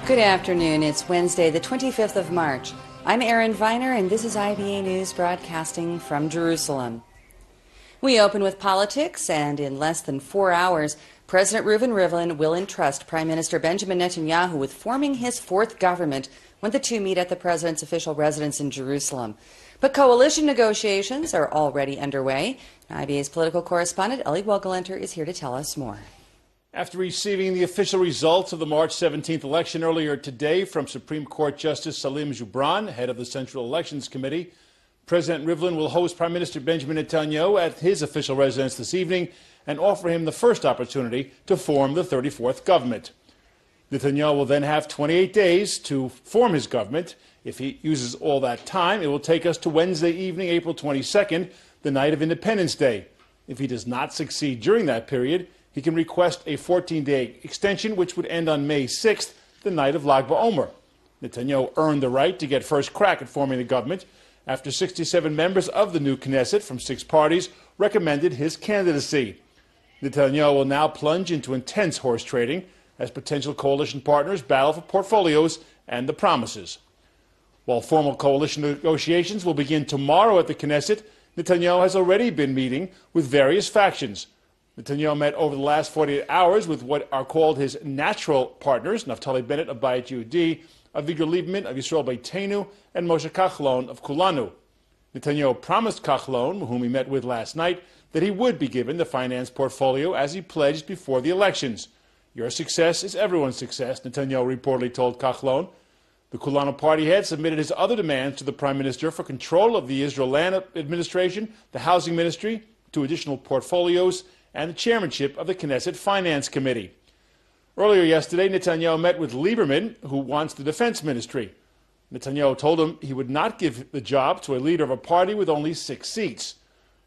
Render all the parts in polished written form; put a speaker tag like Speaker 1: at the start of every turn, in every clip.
Speaker 1: Good afternoon. It's Wednesday, the 25th of March. I'm Erin Viner, and this is IBA News broadcasting from Jerusalem. We open with politics, and in less than 4 hours, President Reuven Rivlin will entrust Prime Minister Benjamin Netanyahu with forming his fourth government when the two meet at the president's official residence in Jerusalem. But coalition negotiations are already underway. IBA's political correspondent Eli Wogelenter is here to tell us more.
Speaker 2: After receiving the official results of the March 17th election earlier today from Supreme Court Justice Salim Jubran, head of the Central Elections Committee, President Rivlin will host Prime Minister Benjamin Netanyahu at his official residence this evening and offer him the first opportunity to form the 34th government. Netanyahu will then have 28 days to form his government. If he uses all that time, it will take us to Wednesday evening, April 22nd, the night of Independence Day. If he does not succeed during that period, he can request a 14-day extension, which would end on May 6th, the night of Lag BaOmer. Netanyahu earned the right to get first crack at forming the government after 67 members of the new Knesset from 6 parties recommended his candidacy. Netanyahu will now plunge into intense horse trading as potential coalition partners battle for portfolios and the promises. While formal coalition negotiations will begin tomorrow at the Knesset, Netanyahu has already been meeting with various factions. Netanyahu met over the last 48 hours with what are called his natural partners, Naftali Bennett of Bayit Yehudi, Avigdor Lieberman of Yisrael Beitenu, and Moshe Kachlon of Kulanu. Netanyahu promised Kachlon, whom he met with last night, that he would be given the finance portfolio as he pledged before the elections. Your success is everyone's success, Netanyahu reportedly told Kachlon. The Kulanu party head submitted his other demands to the prime minister for control of the Israel Land Administration, the Housing Ministry, 2 additional portfolios, and the chairmanship of the Knesset Finance Committee. Earlier yesterday, Netanyahu met with Lieberman, who wants the Defense Ministry. Netanyahu told him he would not give the job to a leader of a party with only 6 seats.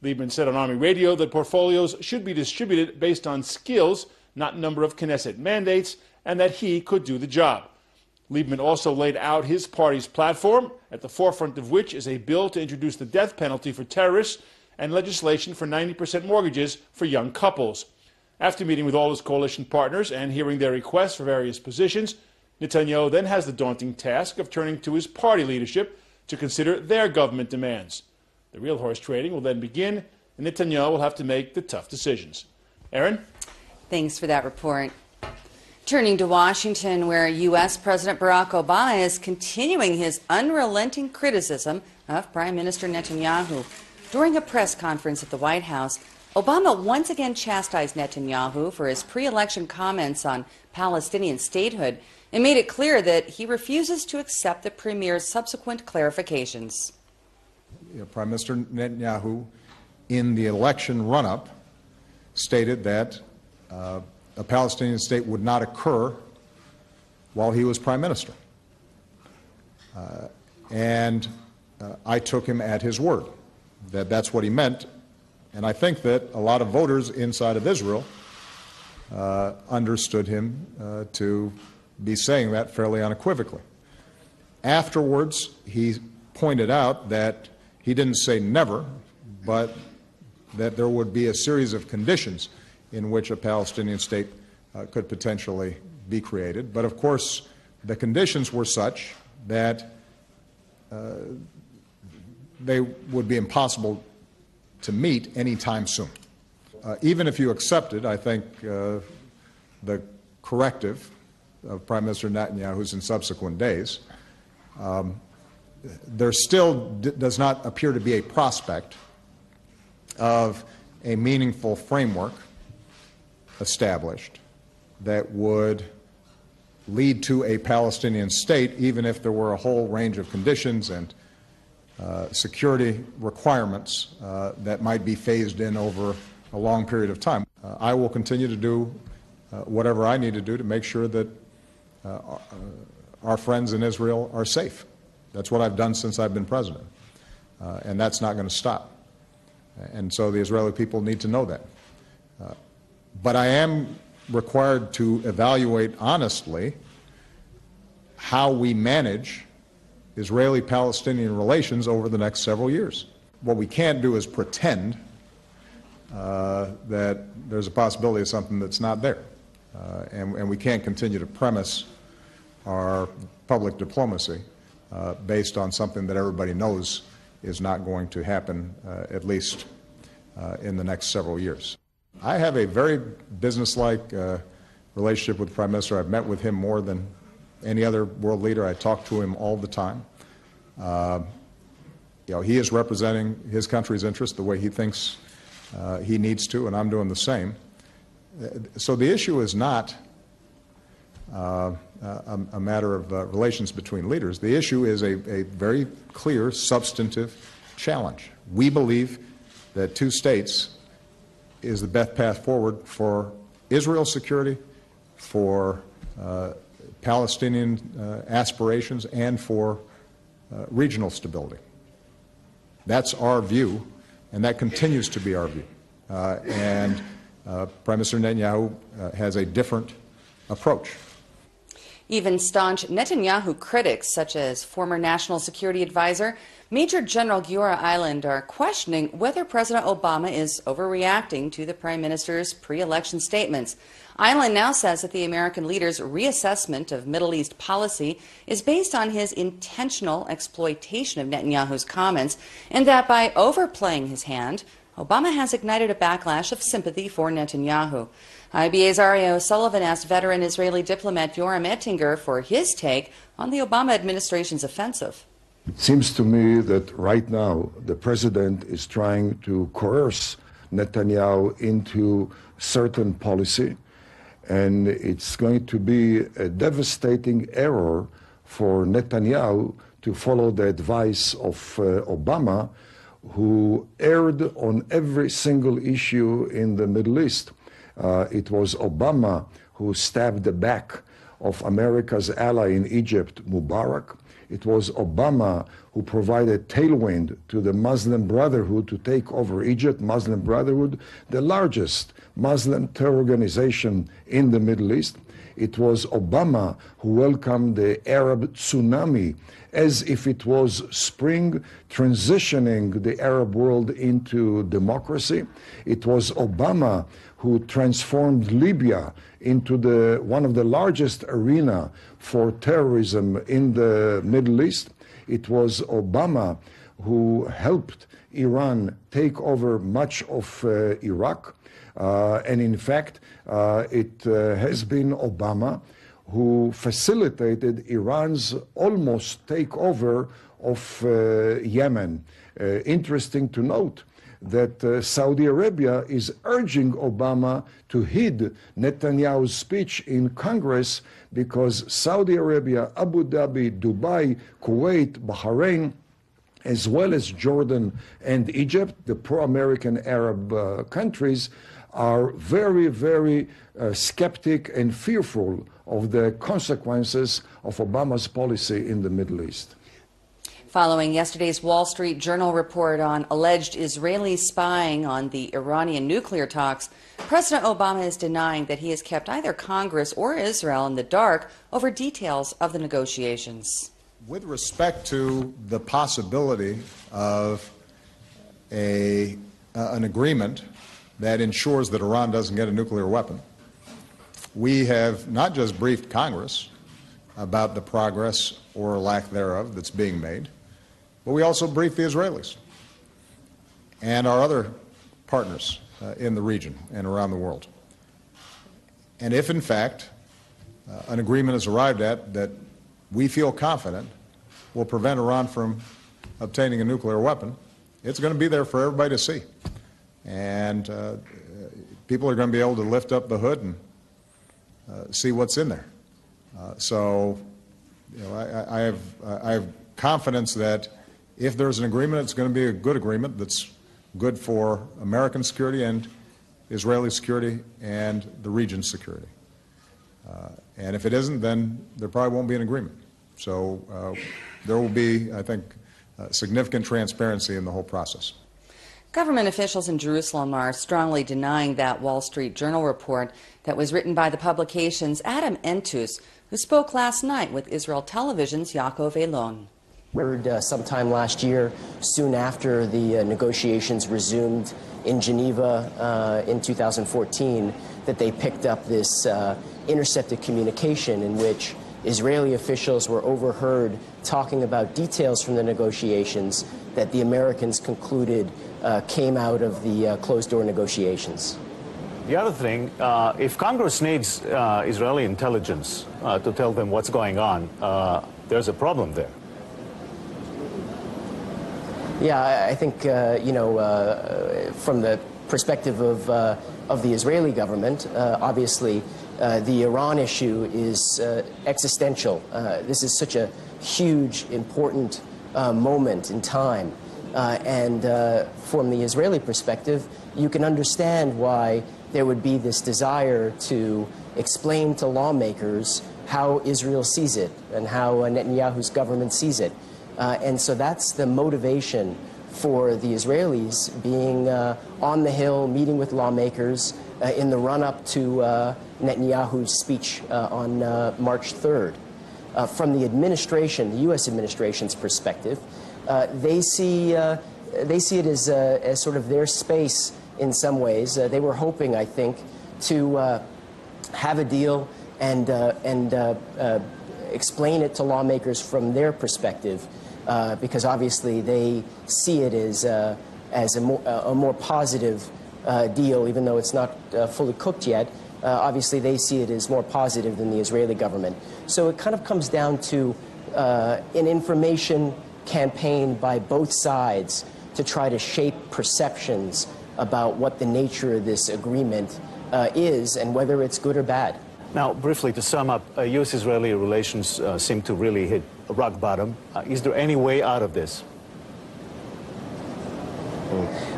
Speaker 2: Lieberman said on Army radio that portfolios should be distributed based on skills, not number of Knesset mandates, and that he could do the job. Lieberman also laid out his party's platform, at the forefront of which is a bill to introduce the death penalty for terrorists and legislation for 90% mortgages for young couples. After meeting with all his coalition partners and hearing their requests for various positions, Netanyahu then has the daunting task of turning to his party leadership to consider their government demands. The real horse trading will then begin, and Netanyahu will have to make the tough decisions. Erin?
Speaker 1: Thanks for that report. Turning to Washington, where U.S. President Barack Obama is continuing his unrelenting criticism of Prime Minister Netanyahu. During a press conference at the White House, Obama once again chastised Netanyahu for his pre-election comments on Palestinian statehood and made it clear that he refuses to accept the premier's subsequent clarifications.
Speaker 3: Prime Minister Netanyahu, in the election run-up, stated that a Palestinian state would not occur while he was prime minister. I took him at his word, that that's what he meant. And I think that a lot of voters inside of Israel understood him to be saying that fairly unequivocally. Afterwards, he pointed out that he didn't say never, but that there would be a series of conditions in which a Palestinian state could potentially be created. But of course, the conditions were such that they would be impossible to meet any time soon. Even if you accepted, I think, the corrective of Prime Minister Netanyahu's in subsequent days, there still does not appear to be a prospect of a meaningful framework established that would lead to a Palestinian state, even if there were a whole range of conditions and security requirements that might be phased in over a long period of time. I will continue to do whatever I need to do to make sure that our friends in Israel are safe. That's what I've done since I've been president, and that's not going to stop. And so the Israeli people need to know that. But I am required to evaluate honestly how we manage Israeli-Palestinian relations over the next several years. What we can't do is pretend that there's a possibility of something that's not there. And we can't continue to premise our public diplomacy based on something that everybody knows is not going to happen, at least in the next several years. I have a very businesslike relationship with the Prime Minister. I've met with him more than any other world leader. I talk to him all the time. He is representing his country's interest the way he thinks he needs to, and I'm doing the same. So the issue is not a matter of relations between leaders. The issue is a very clear, substantive challenge. We believe that two states is the best path forward for Israel's security, for Palestinian aspirations, and for regional stability. That's our view, and that continues to be our view. Prime Minister Netanyahu has a different approach.
Speaker 1: Even staunch Netanyahu critics, such as former National Security Advisor Major General Giora Eiland, are questioning whether President Obama is overreacting to the Prime Minister's pre-election statements. Eiland now says that the American leader's reassessment of Middle East policy is based on his intentional exploitation of Netanyahu's comments, and that by overplaying his hand, Obama has ignited a backlash of sympathy for Netanyahu. IBA's Aryeh O'Sullivan asked veteran Israeli diplomat Yoram Ettinger for his take on the Obama administration's offensive.
Speaker 4: It seems to me that right now the president is trying to coerce Netanyahu into certain policy, and it's going to be a devastating error for Netanyahu to follow the advice of Obama, who erred on every single issue in the Middle East. It was Obama who stabbed the back of America's ally in Egypt, Mubarak. It was Obama who provided tailwind to the Muslim Brotherhood to take over Egypt. Muslim Brotherhood, the largest Muslim terror organization in the Middle East. It was Obama who welcomed the Arab tsunami as if it was spring, transitioning the Arab world into democracy. It was Obama who transformed Libya into one of the largest arena for terrorism in the Middle East. It was Obama who helped Iran take over much of Iraq. And in fact, it has been Obama who facilitated Iran's almost takeover of Yemen. Interesting to note that Saudi Arabia is urging Obama to heed Netanyahu's speech in Congress, because Saudi Arabia, Abu Dhabi, Dubai, Kuwait, Bahrain, as well as Jordan and Egypt, the pro-American Arab countries, are very, very skeptic and fearful of the consequences of Obama's policy in the Middle East.
Speaker 1: Following yesterday's Wall Street Journal report on alleged Israeli spying on the Iranian nuclear talks, President Obama is denying that he has kept either Congress or Israel in the dark over details of the negotiations.
Speaker 3: With respect to the possibility of an agreement that ensures that Iran doesn't get a nuclear weapon, we have not just briefed Congress about the progress or lack thereof that's being made, but we also briefed the Israelis and our other partners in the region and around the world. And if, in fact, an agreement is arrived at that we feel confident will prevent Iran from obtaining a nuclear weapon, it's going to be there for everybody to see. And people are going to be able to lift up the hood and see what's in there. So, I have confidence that if there's an agreement, it's going to be a good agreement that's good for American security and Israeli security and the region's security. And if it isn't, then there probably won't be an agreement. So there will be, I think, significant transparency in the whole process.
Speaker 1: Government officials in Jerusalem are strongly denying that Wall Street Journal report that was written by the publication's Adam Entus, who spoke last night with Israel Television's Yaakov Elon.
Speaker 5: Heard sometime last year, soon after the negotiations resumed in Geneva in 2014, that they picked up this intercepted communication in which Israeli officials were overheard talking about details from the negotiations that the Americans concluded came out of the closed-door negotiations.
Speaker 6: The other thing, if Congress needs Israeli intelligence to tell them what's going on, there's a problem there.
Speaker 5: Yeah, I think, from the perspective of the Israeli government, obviously the Iran issue is existential. This is such a huge, important moment in time. And from the Israeli perspective, you can understand why there would be this desire to explain to lawmakers how Israel sees it and how Netanyahu's government sees it. And so that's the motivation for the Israelis being on the Hill, meeting with lawmakers in the run-up to Netanyahu's speech on March 3rd. From the administration, the U.S. administration's perspective, they see it as sort of their space in some ways. They were hoping, I think, to have a deal and explain it to lawmakers from their perspective, because obviously they see it as a more positive deal, even though it's not fully cooked yet. Obviously, they see it as more positive than the Israeli government. So it kind of comes down to an information campaign by both sides to try to shape perceptions about what the nature of this agreement is and whether it's good or bad.
Speaker 6: Now, briefly, to sum up, U.S.-Israeli relations seem to really hit rock bottom. Is there any way out of this?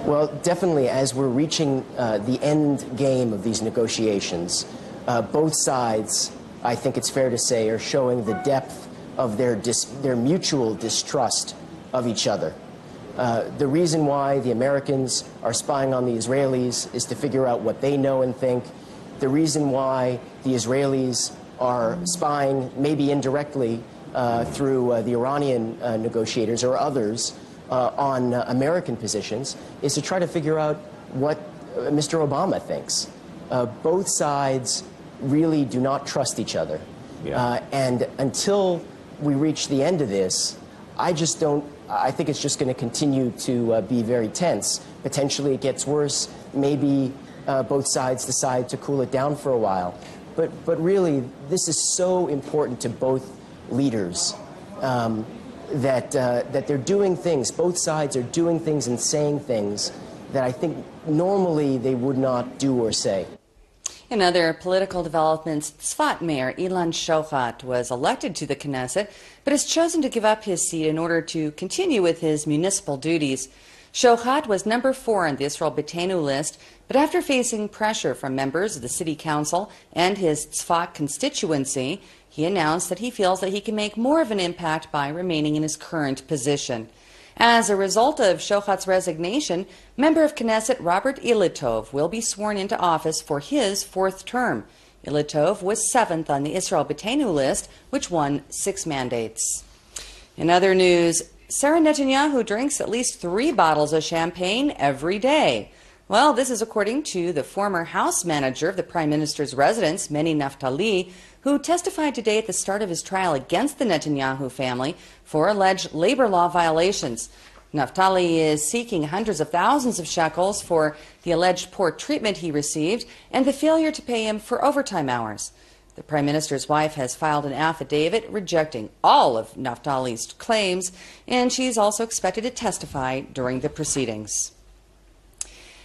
Speaker 5: Well, definitely, as we're reaching the end game of these negotiations, both sides, I think it's fair to say, are showing the depth of their mutual distrust of each other. The reason why the Americans are spying on the Israelis is to figure out what they know and think. The reason why the Israelis are spying, maybe indirectly, through the Iranian negotiators or others on American positions, is to try to figure out what Mr. Obama thinks. Both sides really do not trust each other.
Speaker 6: Yeah.
Speaker 5: And until we reach the end of this, I think it's just going to continue to be very tense. Potentially it gets worse. Maybe both sides decide to cool it down for a while. But really, this is so important to both leaders that they're doing things, both sides are doing things and saying things that I think normally they would not do or say.
Speaker 1: In other political developments, Tzfat Mayor Ilan Shochat was elected to the Knesset, but has chosen to give up his seat in order to continue with his municipal duties. Shochat was number 4 on the Israel Beitenu list, but after facing pressure from members of the city council and his Tzfat constituency, he announced that he feels that he can make more of an impact by remaining in his current position. As a result of Shochat's resignation, member of Knesset Robert Ilitov will be sworn into office for his 4th term. Ilitov was 7th on the Israel Beitenu list, which won 6 mandates. In other news, Sarah Netanyahu drinks at least 3 bottles of champagne every day. Well, this is according to the former house manager of the Prime Minister's residence, Meni Naftali, who testified today at the start of his trial against the Netanyahu family for alleged labor law violations. Naftali is seeking hundreds of thousands of shekels for the alleged poor treatment he received and the failure to pay him for overtime hours. The Prime Minister's wife has filed an affidavit rejecting all of Naftali's claims, and she's also expected to testify during the proceedings.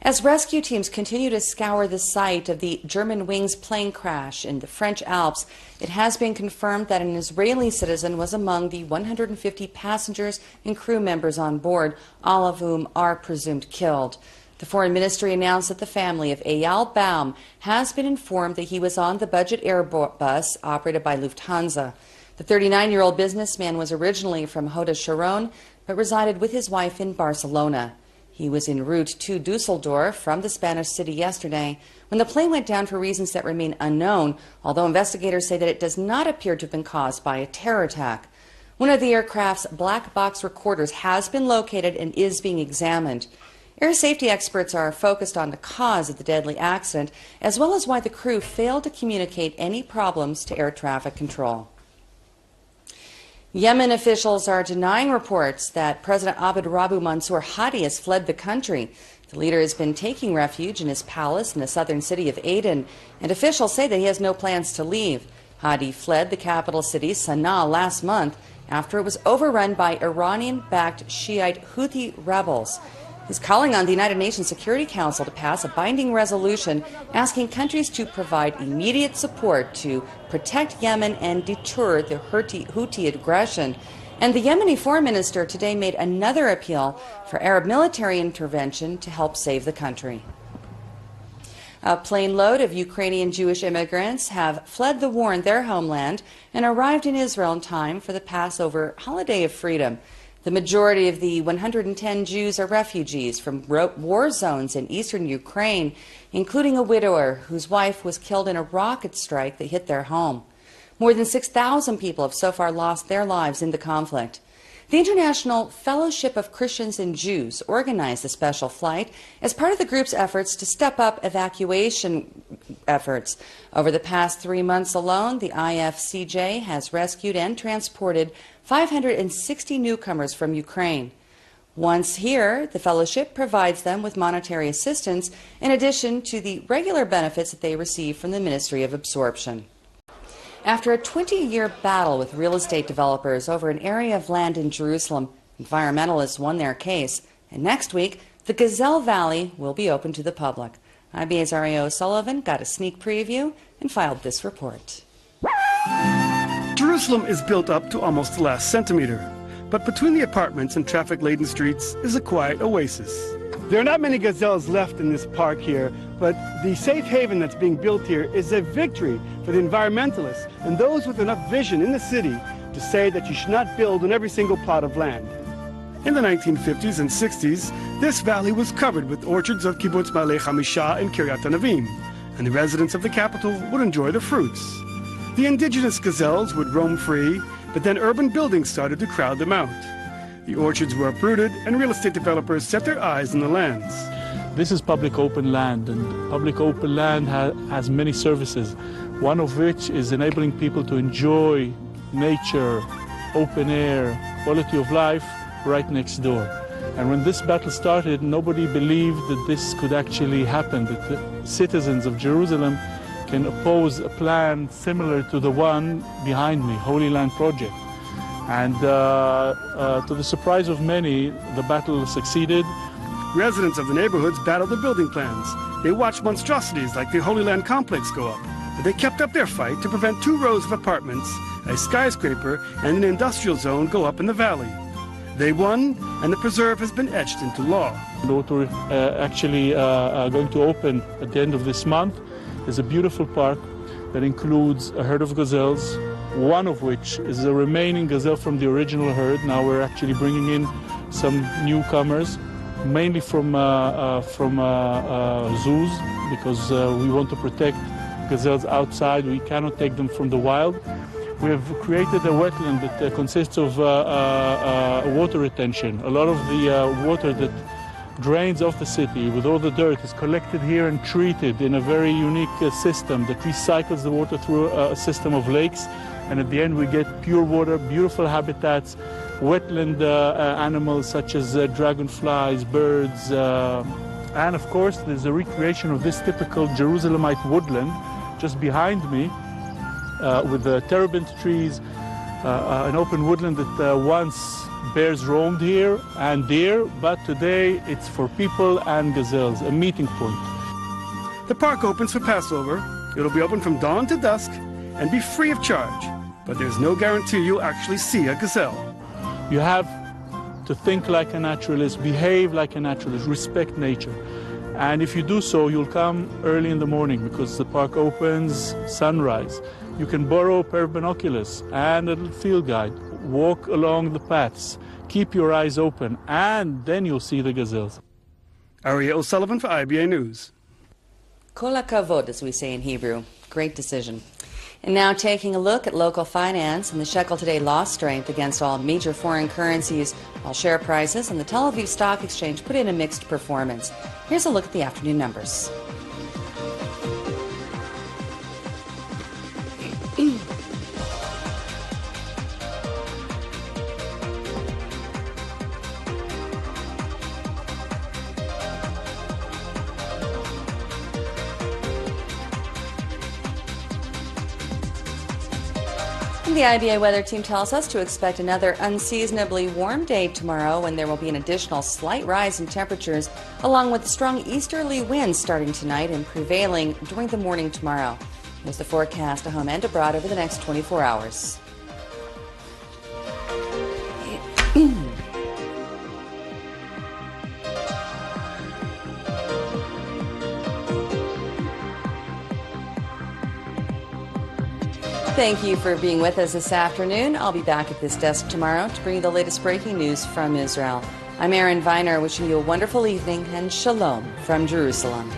Speaker 1: As rescue teams continue to scour the site of the Germanwings plane crash in the French Alps, it has been confirmed that an Israeli citizen was among the 150 passengers and crew members on board, all of whom are presumed killed. The Foreign Ministry announced that the family of Eyal Baum has been informed that he was on the budget Airbus operated by Lufthansa. The 39-year-old businessman was originally from Hod Sharon, but resided with his wife in Barcelona. He was en route to Dusseldorf from the Spanish city yesterday when the plane went down for reasons that remain unknown, although investigators say that it does not appear to have been caused by a terror attack. One of the aircraft's black box recorders has been located and is being examined. Air safety experts are focused on the cause of the deadly accident, as well as why the crew failed to communicate any problems to air traffic control. Yemen officials are denying reports that President Abd Rabbu Mansour Hadi has fled the country. The leader has been taking refuge in his palace in the southern city of Aden, and officials say that he has no plans to leave. Hadi fled the capital city, Sana'a, last month after it was overrun by Iranian-backed Shiite Houthi rebels. He's calling on the United Nations Security Council to pass a binding resolution asking countries to provide immediate support to protect Yemen and deter the Houthi aggression. And the Yemeni foreign minister today made another appeal for Arab military intervention to help save the country. A plane load of Ukrainian Jewish immigrants have fled the war in their homeland and arrived in Israel in time for the Passover holiday of freedom. The majority of the 110 Jews are refugees from war zones in eastern Ukraine, including a widower whose wife was killed in a rocket strike that hit their home. More than 6,000 people have so far lost their lives in the conflict. The International Fellowship of Christians and Jews organized the special flight as part of the group's efforts to step up evacuation efforts. Over the past 3 months alone, the IFCJ has rescued and transported 560 newcomers from Ukraine. Once here, the fellowship provides them with monetary assistance in addition to the regular benefits that they receive from the Ministry of Absorption. After a 20-year battle with real estate developers over an area of land in Jerusalem, environmentalists won their case, and next week, the Gazelle Valley will be open to the public. IBA's Ario O'Sullivan got a sneak preview and filed this report.
Speaker 7: Jerusalem is built up to almost the last centimeter, but between the apartments and traffic-laden streets is a quiet oasis. There are not many gazelles left in this park here, but the safe haven that's being built here is a victory for the environmentalists and those with enough vision in the city to say that you should not build on every single plot of land. In the 1950s and 60s, this valley was covered with orchards of Kibbutz Ma'aleh Hamisha and Kiryat Anavim, and the residents of the capital would enjoy the fruits. The indigenous gazelles would roam free, but then urban buildings started to crowd them out. The orchards were uprooted, and real estate developers set their eyes on the lands.
Speaker 8: This is public open land, and public open land has many services, one of which is enabling people to enjoy nature, open air, quality of life right next door. And when this battle started, nobody believed that this could actually happen, that the citizens of Jerusalem can oppose a plan similar to the one behind me, Holy Land Project. And to the surprise of many, the battle succeeded.
Speaker 7: Residents of the neighborhoods battled the building plans. They watched monstrosities like the Holy Land complex go up, but they kept up their fight to prevent 2 rows of apartments, a skyscraper, and an industrial zone go up in the valley. They won, and the preserve has been etched into law.
Speaker 8: What we're actually going to open at the end of this month is a beautiful park that includes a herd of gazelles, one of which is the remaining gazelle from the original herd. Now we're actually bringing in some newcomers, mainly from zoos, because we want to protect gazelles outside. We cannot take them from the wild. We have created a wetland that consists of water retention. A lot of the water that drains off the city with all the dirt is collected here and treated in a very unique system that recycles the water through a system of lakes. And at the end we get pure water, beautiful habitats, wetland animals such as dragonflies, birds, and of course there's a recreation of this typical Jerusalemite woodland just behind me with the terebinth trees, an open woodland that once bears roamed here and deer, but today it's for people and gazelles, a meeting point.
Speaker 7: The park opens for Passover. It'll be open from dawn to dusk and be free of charge, but there's no guarantee you'll actually see a gazelle.
Speaker 8: You have to think like a naturalist, behave like a naturalist, respect nature. And if you do so, you'll come early in the morning because the park opens sunrise. You can borrow a pair of binoculars and a little field guide. Walk along the paths, keep your eyes open, and then you'll see the gazelles.
Speaker 7: Aria O'Sullivan for IBA News.
Speaker 1: Kol hakavod, as we say in Hebrew. Great decision. And now taking a look at local finance, and the shekel today lost strength against all major foreign currencies, while share prices and the Tel Aviv Stock Exchange put in a mixed performance. Here's a look at the afternoon numbers. The IBA weather team tells us to expect another unseasonably warm day tomorrow, when there will be an additional slight rise in temperatures, along with strong easterly winds starting tonight and prevailing during the morning tomorrow. Here's the forecast at home and abroad over the next 24 hours. Thank you for being with us this afternoon. I'll be back at this desk tomorrow to bring you the latest breaking news from Israel. I'm Erin Viner, wishing you a wonderful evening and shalom from Jerusalem.